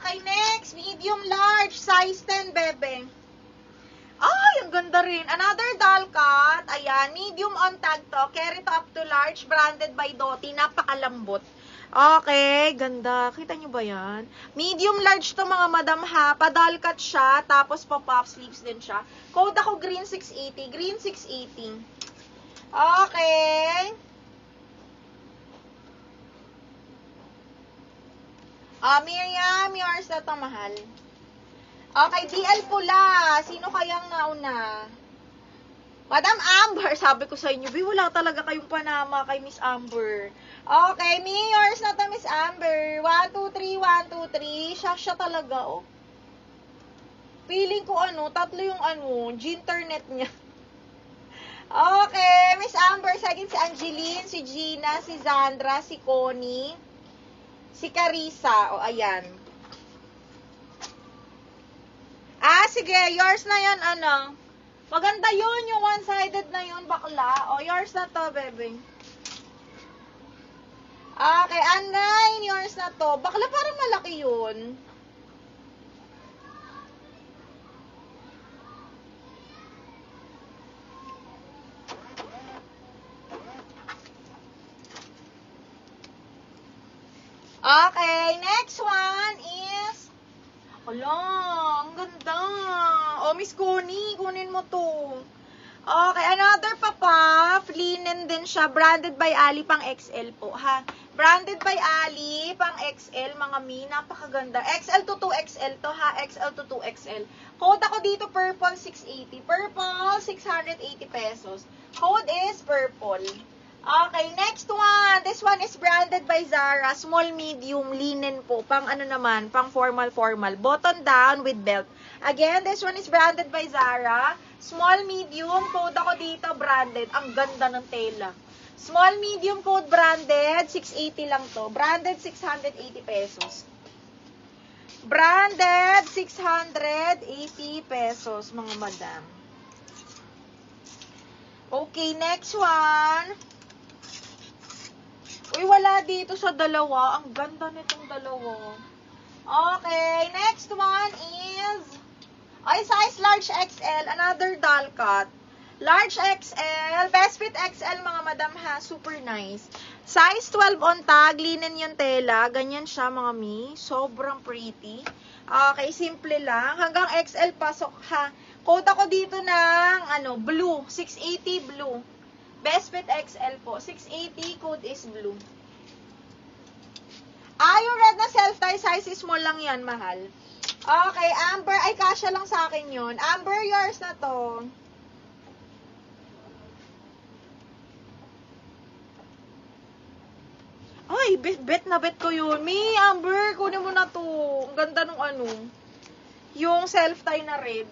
Okay, next. Medium large. Size 10, bebe. Ay, ang ganda rin. Another doll cut. Ayan, medium on tag to. Carry to up to large. Branded by Doty. Napakalambot. Okay, ganda. Kita nyo ba yan? Medium large to mga madam ha. Pa-doll cut siya. Tapos pa-puff sleeves din siya. Code ako green 680. Green 680. Okay. Miriam, yours na to, mahal. Okay, DL pula. Sino kayang nauna? Madam Amber, sabi ko sa inyo, wala talaga kayong panama kay Miss Amber. Okay, yours na to, Miss Amber. 1, 2, 3, 1, 2, 3. Siya talaga, oh. Feeling ko, tatlo yung Ginternet niya. Okay, Miss Amber, second si Angeline, si Gina, si Zandra, si Connie, si Carissa. O, ayan. Sige, yours na yan, Maganda yun, yung one-sided na yun, bakla. O, yours na to, bebe. Okay, Anay, yours na to. Bakla, parang malaki yun. Okay, next one is... ang ganda. Miss Connie, kunin mo to. Okay, another pa-puff. Linen din siya. Branded by Ali, pang XL po, ha? Branded by Ali, pang XL, mga mi. Napakaganda. XL to 2XL to, ha? XL to 2XL. Code ako dito, purple 680. Purple, 680 pesos. Code is purple. Okay, next one. This one is branded by Zara. Small, medium, linen po. Pang naman, pang formal. Button down with belt. Again, this one is branded by Zara. Small, medium, code ako dito, branded. Ang ganda ng tela. Small, medium, code branded. 680 lang to. Branded, 680 pesos. Branded, 680 pesos, mga madam. Okay, next one. Uy, wala dito sa dalawa. Ang ganda nitong dalawa. Okay, next one is... size large XL. Another doll cut. Large XL. Best fit XL, mga madam ha. Super nice. Size 12 on tag. Linen yung tela. Ganyan siya, mga mi. Sobrang pretty. Okay, simple lang. Hanggang XL pasok ha. Code ako dito ng, blue. 680 blue. Best fit XL po. 680, code is blue. Yung red na self-tie, size is small lang yan, mahal. Okay, Amber, kasya lang sa akin yun. Amber, yours na to. Bet na bet ko yun. Amber, kunin mo na to. Ang ganda nung yung self-tie na red.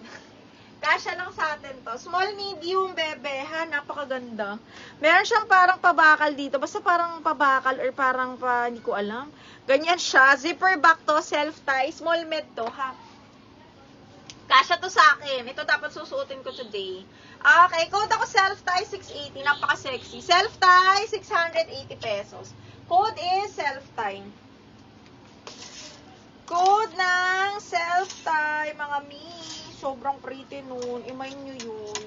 Kasya lang sa atin to. Small, medium, bebe, ha? Napakaganda. Meron siyang parang pabakal dito. Basta parang pabakal or parang hindi ko alam. Ganyan siya. Zipper back to, self-tie. Small med to, ha? Kasya to sa akin. Ito dapat susuotin ko today. Okay, code ako self-tie 680. Napaka-sexy. Self-tie, 680 pesos. Code is self-tie. Code ng self-tie, mga mi. Sobrang pretty nun. Imayin nyo yun.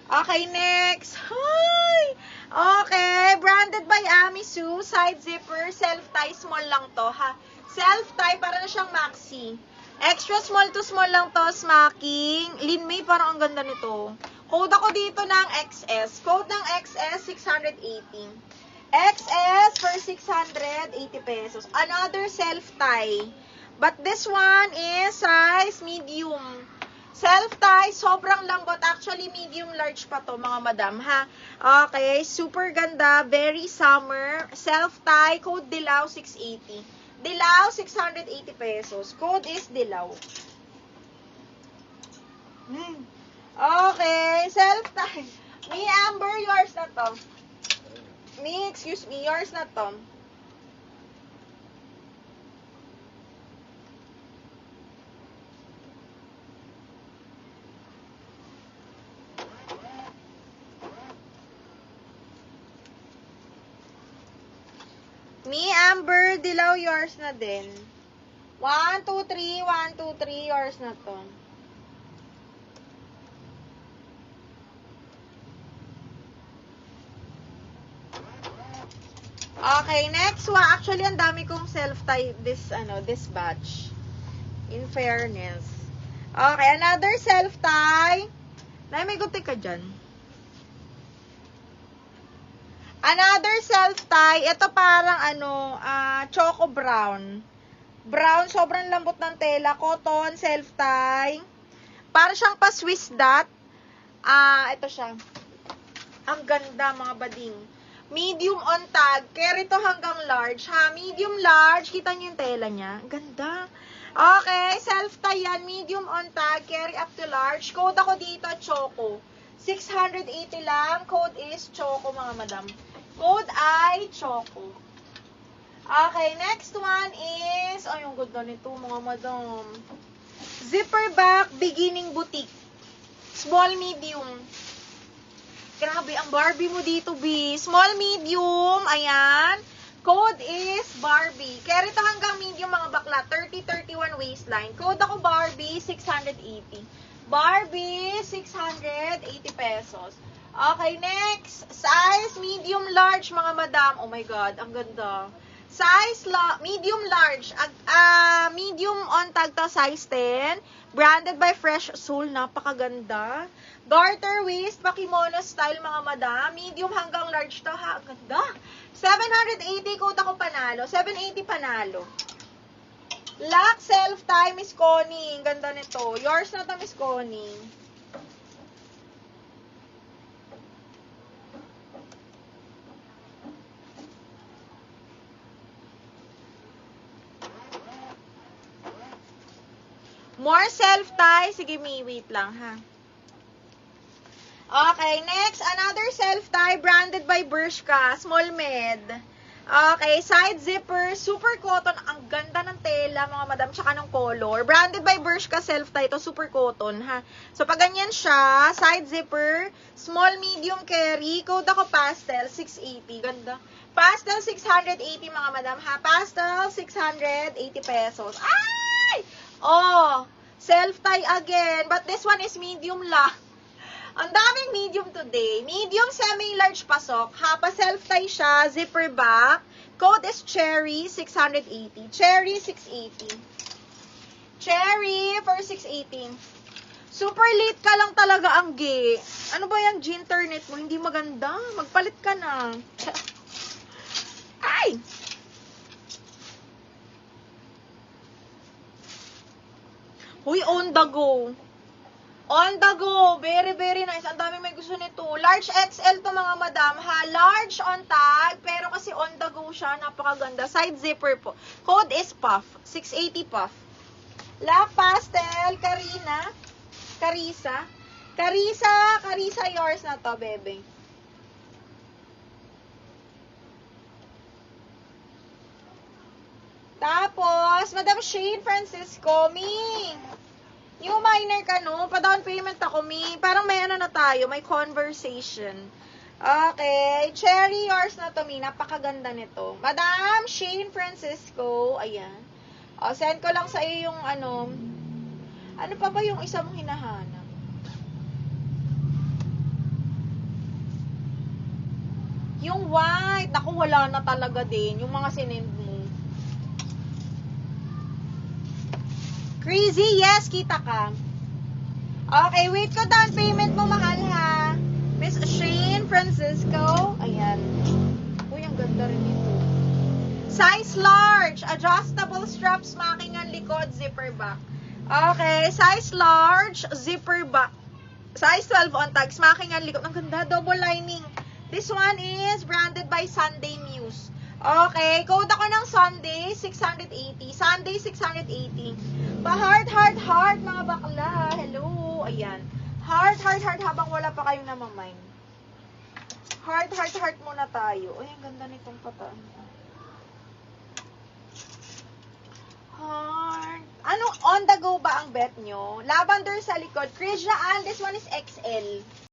Okay, next. Hi! Okay, branded by Amisu. Side zipper, self-tie, small lang to, ha? Self-tie, para na siyang maxi. Extra small to small lang to, smacking. Lin May, parang ang ganda nito. Code ako dito ng XS. Code ng XS, 680. XS for 680 pesos. Another self-tie. But this one is size medium. Self-tie, sobrang lambot. Actually, medium large pa to, mga madam, ha? Okay, super ganda. Very summer. Self-tie, code Dilaw, 680. Dilaw, 680 pesos. Code is Dilaw. Okay, self-tie. Me, Amber, yours na to. Me, excuse me, yours na to. Me, Amber, Dilaw, yours na din. 1, 2, 3, 1, 2, 3. Yours na to. Okay, next one. Actually, ang dami kong self-tie this batch. In fairness. Okay, another self-tie. May gunting ka dyan. Another self-tie. Ito parang choco brown. Brown, sobrang lambot ng tela. Cotton, self-tie. Para siyang pa Swiss dot. Ito siya. Ang ganda, mga bading. Medium on tag. Carry to hanggang large, ha? Medium, large. Kita niyo yung tela niya. Ang ganda. Okay, self-tie yan. Medium on tag. Carry up to large. Code ako dito, Choco. 680 lang. Code is Choco, mga madam. Code ay Choco. Okay, next one is, yung ganda nito, mga madam. Zipper back, beginning boutique. Small, medium. Grabe, ang Barbie mo dito, B. Small, medium. Ayan. Code is Barbie. Carry to hanggang medium, mga bakla. 30-31 waistline. Code ako Barbie, 680. Barbie, 680 pesos. Okay, next. Size, medium, large, mga madam. Oh my God, ang ganda. Size, medium, large. Medium on tag to, size 10. Branded by Fresh Soul. Napakaganda. Garter waist, pakimono style, mga madam. Medium hanggang large to, ha. Ang ganda. 780, code ako panalo. 780 panalo. Lock, self-tie, Miss Connie. Ang ganda nito. Yours na to, Miss Connie. More self-tie. Sige, wait lang, ha. Okay, next, another self-tie branded by Bershka, small med. Okay, side zipper, super cotton, ang ganda ng tela, mga madam, tsaka ng color. Branded by Bershka self-tie, ito super cotton, ha. So, pag ganyan siya, side zipper, small, medium carry, code ako pastel, 680, ganda. Pastel, 680, mga madam, ha. Pastel, 680 pesos. Ay! Oh, self-tie again, but this one is medium lang. Ang daming medium today. Medium, semi-large pasok. Hapa self-tie siya. Zipper back. Code is Cherry, 680. Cherry, 680. Cherry for 680. Super late ka lang talaga, Angge. Ano ba yung internet mo? Hindi maganda. Magpalit ka na. Ay! Huy, on the go. On the go. Very, very nice. Ang daming may gusto nito. Large XL to, mga madam, ha. Large on tag, pero kasi on the go siya. Napakaganda. Side zipper po. Code is Puff. 680 Puff. La Pastel. Karina. Carissa. Carissa, yours na to, bebe. Tapos, Madam Shane Francisco, new minor ka, no? Pa-down payment ako, Parang may na tayo, may conversation. Okay. Cherry, yours na to, Napakaganda nito. Madam Shane Francisco, ayan. Send ko lang sa iyo yung ano pa ba yung isa mong hinahanap? Yung white. Naku, wala na talaga din. Yung mga sinend mo. Crazy, yes, kita ka. Okay, wait ko down payment mo, mahal, ha. Miss Shane Francisco. Ayan. Uy, ang ganda rin ito. Size large. Adjustable straps, makingan likod, zipper back. Okay, size large, zipper back. Size 12 on tags, makingan likod. Ang ganda, double lining. This one is branded by Sunday Muse. Okay, code ako ng Sunday, 680. Sunday, 680. Pa-heart, mga bakla. Hello. Ayan. Heart habang wala pa kayong namamind. Heart muna tayo. Ay, ang ganda nitong pataan. Heart. Ano, on the go ba ang bet nyo? Lavender sa likod. Krisha Ann, this one is XL.